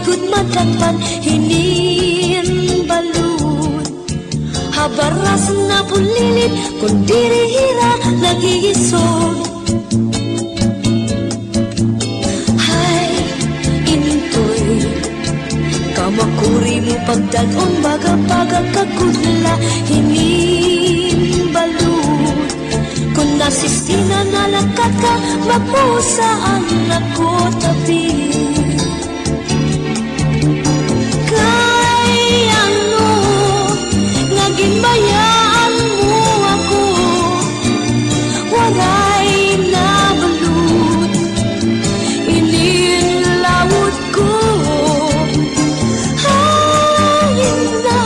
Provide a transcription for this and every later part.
gud madakpan hinin balud. Habaras na bulilit kung dirihira nagigisod. Hay, intoy kamakuri mo pagdalon baga-baga kagudla hinin balud. Kung nasistina na lakat ka, magpusaan ako tabi. Kay ano, nga ginbayaan mo ako, walay na balud, ininlawod ko. Hayin na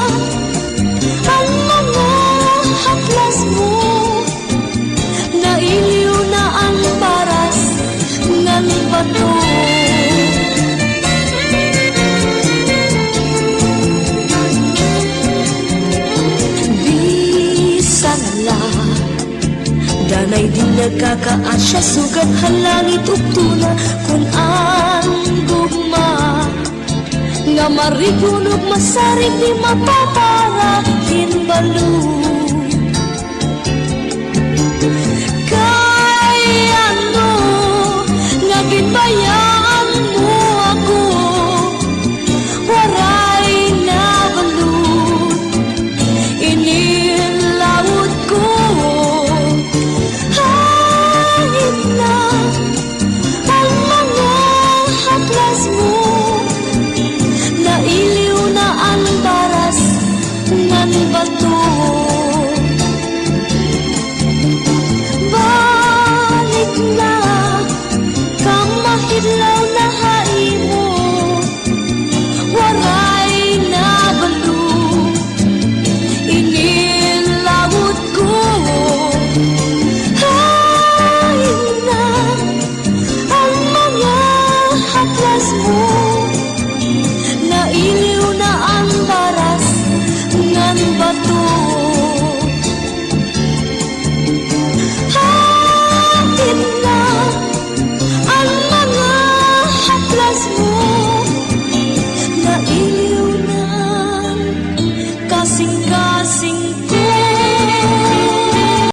ang mga haplas mo, nailiw na ang paras ng bato. Bisan la danay di nagkakaasya, sugat halangit ug tuna kung ang gugma nga marigon ug masarig di mapapara kinbalud.